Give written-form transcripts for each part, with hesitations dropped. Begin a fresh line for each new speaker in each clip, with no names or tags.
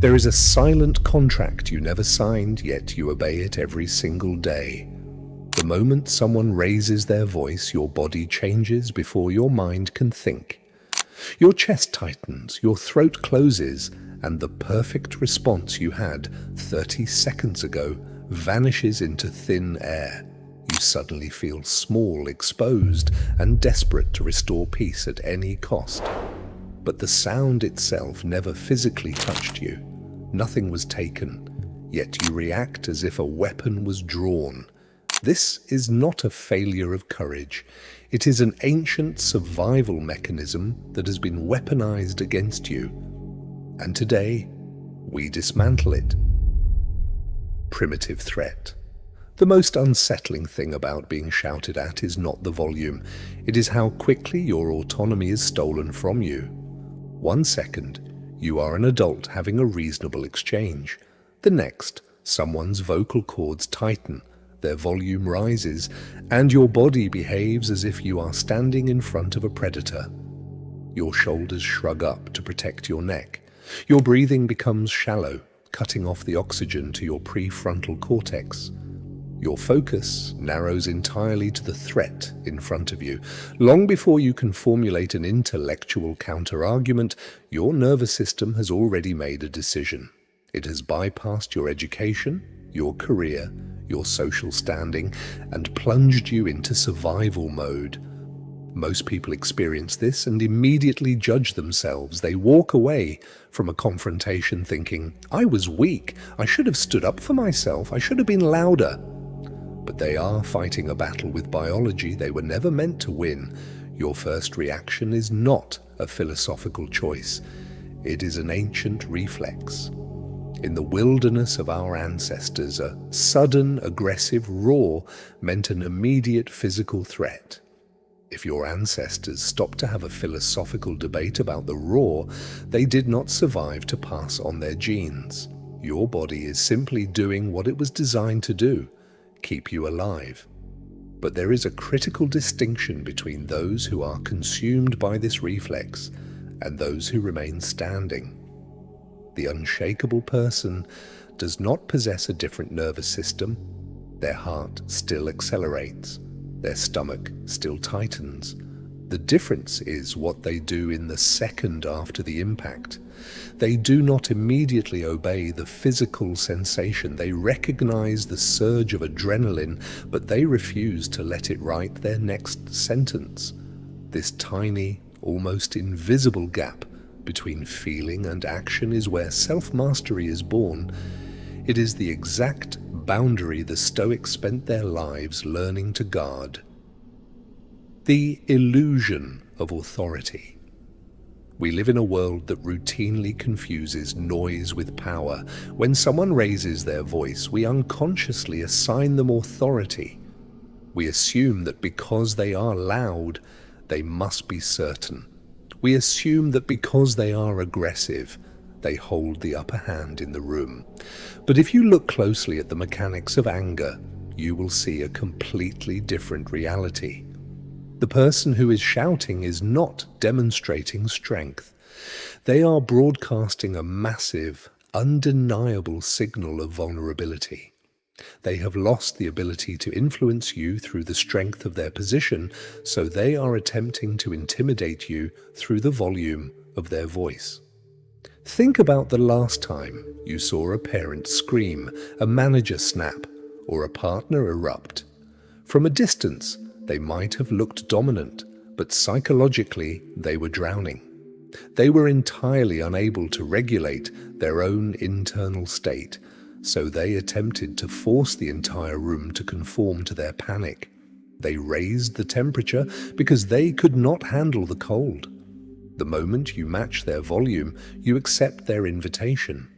There is a silent contract you never signed, yet you obey it every single day. The moment someone raises their voice, your body changes before your mind can think. Your chest tightens, your throat closes, and the perfect response you had 30 seconds ago vanishes into thin air. You suddenly feel small, exposed, and desperate to restore peace at any cost. But the sound itself never physically touched you. Nothing was taken, yet you react as if a weapon was drawn. This is not a failure of courage. It is an ancient survival mechanism that has been weaponized against you. And today, we dismantle it. Primitive threat. The most unsettling thing about being shouted at is not the volume. It is how quickly your autonomy is stolen from you. 1 second, you are an adult having a reasonable exchange. The next, someone's vocal cords tighten, their volume rises, and your body behaves as if you are standing in front of a predator. Your shoulders shrug up to protect your neck. Your breathing becomes shallow, cutting off the oxygen to your prefrontal cortex. Your focus narrows entirely to the threat in front of you. Long before you can formulate an intellectual counter-argument, your nervous system has already made a decision. It has bypassed your education, your career, your social standing, and plunged you into survival mode. Most people experience this and immediately judge themselves. They walk away from a confrontation thinking, "I was weak. I should have stood up for myself. I should have been louder." But they are fighting a battle with biology they were never meant to win. Your first reaction is not a philosophical choice. It is an ancient reflex. In the wilderness of our ancestors, a sudden, aggressive roar meant an immediate physical threat. If your ancestors stopped to have a philosophical debate about the roar, they did not survive to pass on their genes. Your body is simply doing what it was designed to do: keep you alive. But there is a critical distinction between those who are consumed by this reflex and those who remain standing. The unshakable person does not possess a different nervous system. Their heart still accelerates. Their stomach still tightens. The difference is what they do in the second after the impact. They do not immediately obey the physical sensation. They recognize the surge of adrenaline, but they refuse to let it write their next sentence. This tiny, almost invisible gap between feeling and action is where self-mastery is born. It is the exact boundary the Stoics spent their lives learning to guard. The illusion of authority. We live in a world that routinely confuses noise with power. When someone raises their voice, we unconsciously assign them authority. We assume that because they are loud, they must be certain. We assume that because they are aggressive, they hold the upper hand in the room. But if you look closely at the mechanics of anger, you will see a completely different reality. The person who is shouting is not demonstrating strength. They are broadcasting a massive, undeniable signal of vulnerability. They have lost the ability to influence you through the strength of their position, so they are attempting to intimidate you through the volume of their voice. Think about the last time you saw a parent scream, a manager snap, or a partner erupt. From a distance, they might have looked dominant, but psychologically they were drowning. They were entirely unable to regulate their own internal state, so they attempted to force the entire room to conform to their panic. They raised the temperature because they could not handle the cold. The moment you match their volume, you accept their invitation.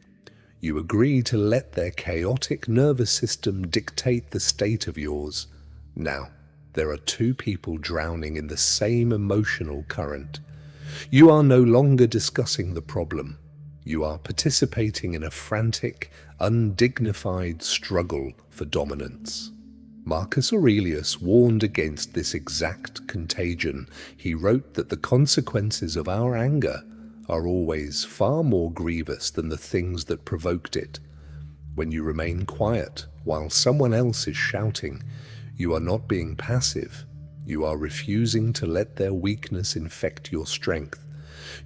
You agree to let their chaotic nervous system dictate the state of yours. Now, there are two people drowning in the same emotional current. You are no longer discussing the problem. You are participating in a frantic, undignified struggle for dominance. Marcus Aurelius warned against this exact contagion. He wrote that the consequences of our anger are always far more grievous than the things that provoked it. When you remain quiet while someone else is shouting, you are not being passive. You are refusing to let their weakness infect your strength.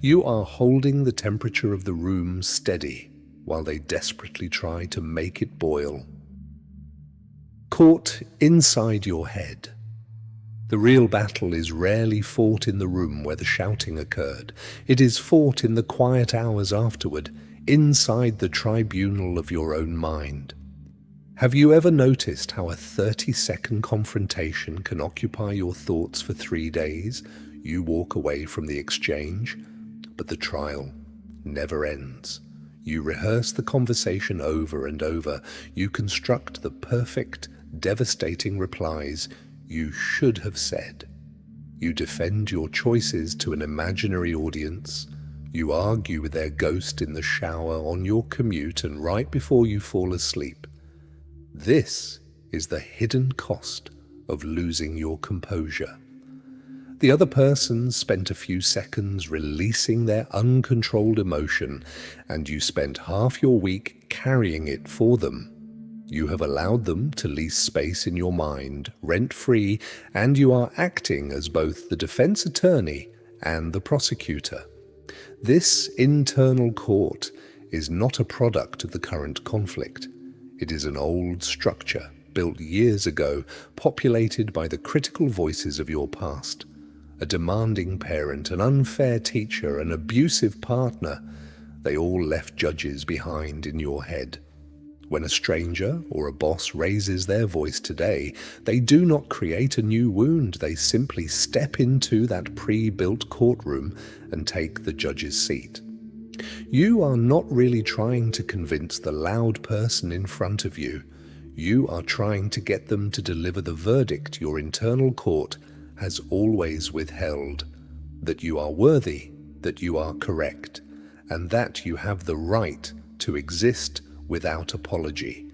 You are holding the temperature of the room steady while they desperately try to make it boil. Caught inside your head. The real battle is rarely fought in the room where the shouting occurred. It is fought in the quiet hours afterward, inside the tribunal of your own mind. Have you ever noticed how a 30-second confrontation can occupy your thoughts for 3 days? You walk away from the exchange, but the trial never ends. You rehearse the conversation over and over. You construct the perfect, devastating replies you should have said. You defend your choices to an imaginary audience. You argue with their ghost in the shower, on your commute, and right before you fall asleep. This is the hidden cost of losing your composure. The other person spent a few seconds releasing their uncontrolled emotion, and you spent half your week carrying it for them. You have allowed them to lease space in your mind, rent-free, and you are acting as both the defense attorney and the prosecutor. This internal court is not a product of the current conflict. It is an old structure built years ago, populated by the critical voices of your past. A demanding parent, an unfair teacher, an abusive partner, they all left judges behind in your head. When a stranger or a boss raises their voice today, they do not create a new wound. They simply step into that pre-built courtroom and take the judge's seat. You are not really trying to convince the loud person in front of you. You are trying to get them to deliver the verdict your internal court has always withheld, that you are worthy, that you are correct, and that you have the right to exist without apology.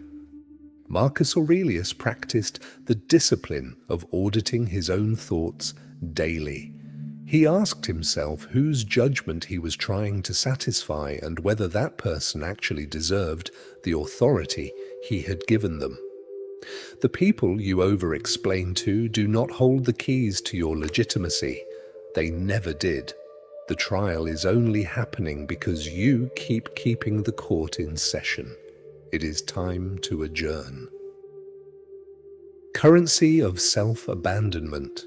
Marcus Aurelius practiced the discipline of auditing his own thoughts daily. He asked himself whose judgment he was trying to satisfy and whether that person actually deserved the authority he had given them. The people you over-explain to do not hold the keys to your legitimacy. They never did. The trial is only happening because you keep keeping the court in session. It is time to adjourn. Currency of self-abandonment.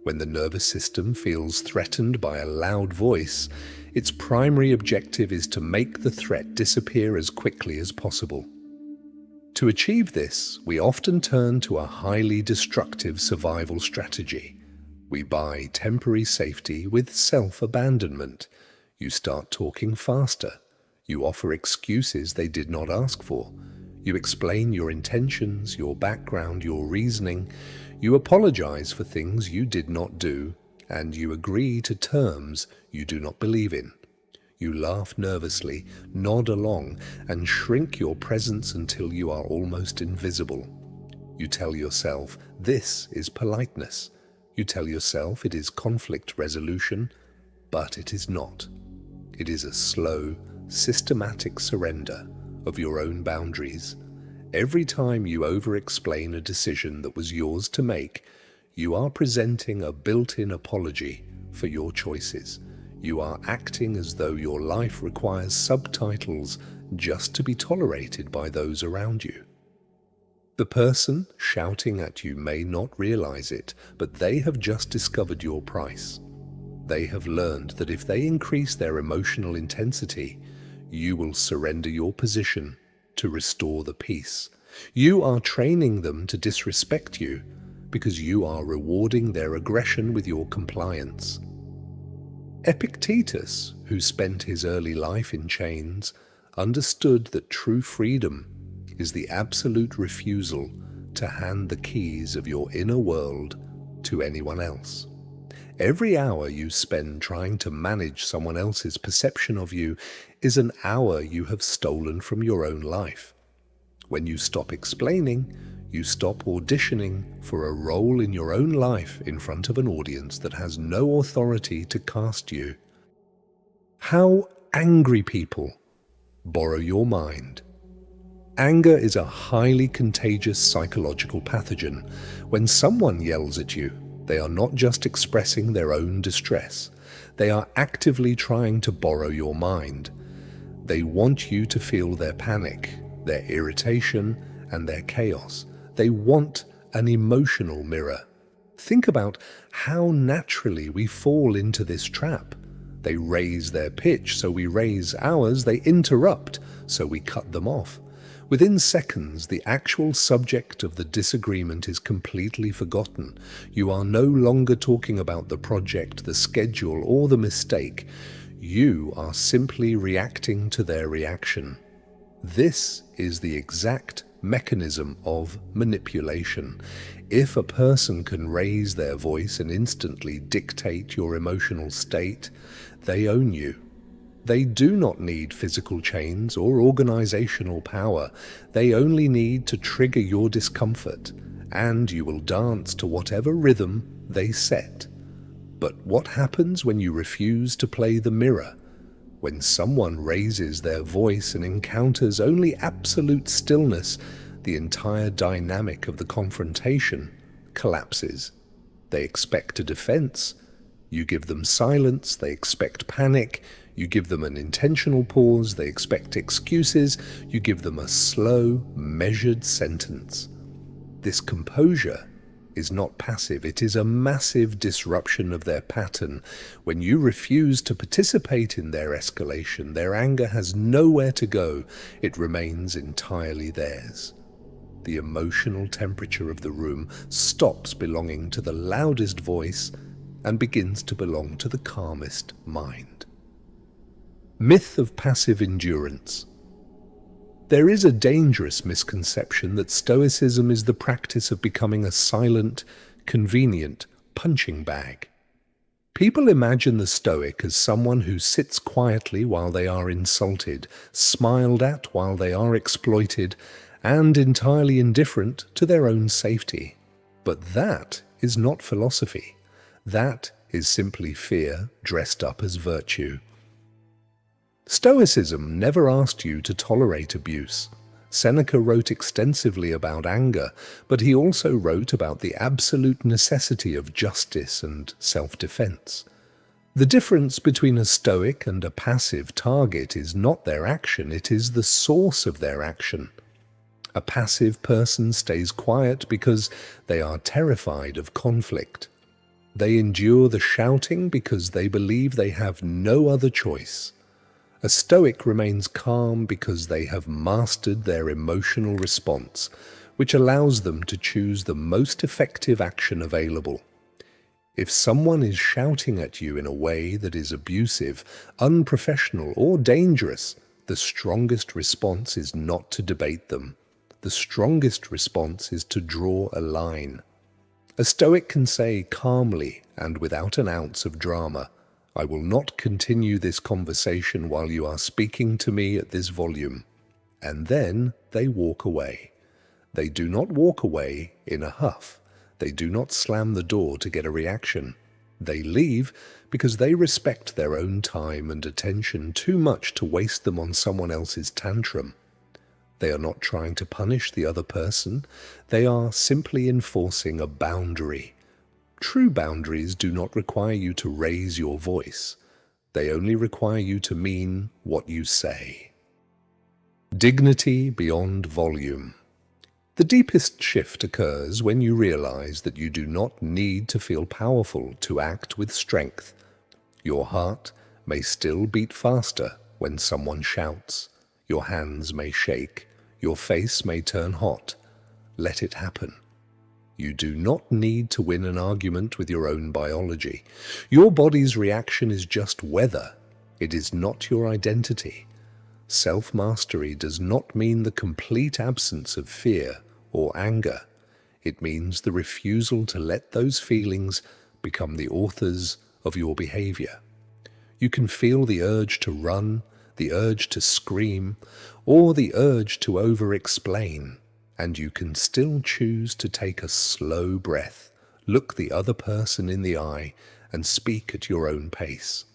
When the nervous system feels threatened by a loud voice, its primary objective is to make the threat disappear as quickly as possible. To achieve this, we often turn to a highly destructive survival strategy. We buy temporary safety with self-abandonment. You start talking faster. You offer excuses they did not ask for. You explain your intentions, your background, your reasoning. You apologize for things you did not do, and you agree to terms you do not believe in. You laugh nervously, nod along, and shrink your presence until you are almost invisible. You tell yourself, this is politeness. You tell yourself it is conflict resolution, but it is not. It is a slow, systematic surrender of your own boundaries. Every time you over-explain a decision that was yours to make, you are presenting a built-in apology for your choices. You are acting as though your life requires subtitles just to be tolerated by those around you. The person shouting at you may not realize it, but they have just discovered your price. They have learned that if they increase their emotional intensity, you will surrender your position to restore the peace. You are training them to disrespect you because you are rewarding their aggression with your compliance. Epictetus, who spent his early life in chains, understood that true freedom is the absolute refusal to hand the keys of your inner world to anyone else. Every hour you spend trying to manage someone else's perception of you is an hour you have stolen from your own life. When you stop explaining, you stop auditioning for a role in your own life in front of an audience that has no authority to cast you. How angry people borrow your mind. Anger is a highly contagious psychological pathogen. When someone yells at you, they are not just expressing their own distress. They are actively trying to borrow your mind. They want you to feel their panic, their irritation, and their chaos. They want an emotional mirror. Think about how naturally we fall into this trap. They raise their pitch, so we raise ours. They interrupt, so we cut them off. Within seconds, the actual subject of the disagreement is completely forgotten. You are no longer talking about the project, the schedule, or the mistake. You are simply reacting to their reaction. This is the exact mechanism of manipulation. If a person can raise their voice and instantly dictate your emotional state, they own you. They do not need physical chains or organizational power. They only need to trigger your discomfort, and you will dance to whatever rhythm they set. But what happens when you refuse to play the mirror? When someone raises their voice and encounters only absolute stillness, the entire dynamic of the confrontation collapses. They expect a defense. You give them silence. They expect panic. You give them an intentional pause. They expect excuses. You give them a slow, measured sentence. This composure is not passive. It is a massive disruption of their pattern. When you refuse to participate in their escalation, their anger has nowhere to go. It remains entirely theirs. The emotional temperature of the room stops belonging to the loudest voice and begins to belong to the calmest mind. Myth of passive endurance. There is a dangerous misconception that Stoicism is the practice of becoming a silent, convenient punching bag. People imagine the Stoic as someone who sits quietly while they are insulted, smiled at while they are exploited, and entirely indifferent to their own safety. But that is not philosophy. That is simply fear dressed up as virtue. Stoicism never asked you to tolerate abuse. Seneca wrote extensively about anger, but he also wrote about the absolute necessity of justice and self-defense. The difference between a Stoic and a passive target is not their action, it is the source of their action. A passive person stays quiet because they are terrified of conflict. They endure the shouting because they believe they have no other choice. A Stoic remains calm because they have mastered their emotional response, which allows them to choose the most effective action available. If someone is shouting at you in a way that is abusive, unprofessional, or dangerous, the strongest response is not to debate them. The strongest response is to draw a line. A Stoic can say calmly and without an ounce of drama, "I will not continue this conversation while you are speaking to me at this volume." And then they walk away. They do not walk away in a huff. They do not slam the door to get a reaction. They leave because they respect their own time and attention too much to waste them on someone else's tantrum. They are not trying to punish the other person. They are simply enforcing a boundary. True boundaries do not require you to raise your voice. They only require you to mean what you say. Dignity beyond volume. The deepest shift occurs when you realize that you do not need to feel powerful to act with strength. Your heart may still beat faster when someone shouts. Your hands may shake. Your face may turn hot. Let it happen. You do not need to win an argument with your own biology. Your body's reaction is just weather. It is not your identity. Self-mastery does not mean the complete absence of fear or anger. It means the refusal to let those feelings become the authors of your behavior. You can feel the urge to run, the urge to scream, or the urge to over-explain. And you can still choose to take a slow breath, look the other person in the eye, and speak at your own pace.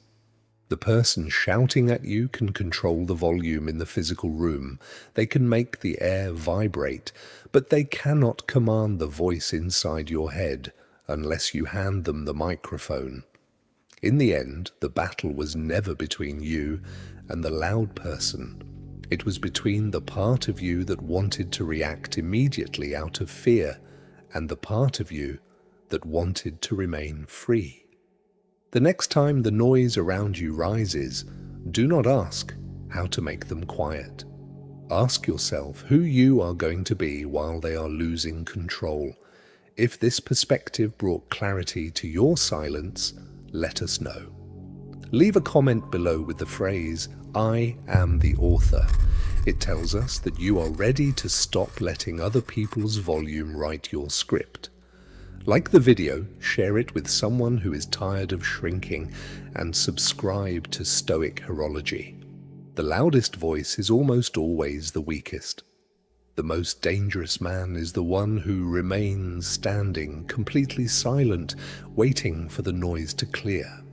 The person shouting at you can control the volume in the physical room. They can make the air vibrate, but they cannot command the voice inside your head unless you hand them the microphone. In the end, the battle was never between you and the loud person. It was between the part of you that wanted to react immediately out of fear and the part of you that wanted to remain free. The next time the noise around you rises, do not ask how to make them quiet. Ask yourself who you are going to be while they are losing control. If this perspective brought clarity to your silence, let us know. Leave a comment below with the phrase, "I am the author." It tells us that you are ready to stop letting other people's volume write your script. Like the video, share it with someone who is tired of shrinking, and subscribe to Stoic Herology. The loudest voice is almost always the weakest. The most dangerous man is the one who remains standing, completely silent, waiting for the noise to clear.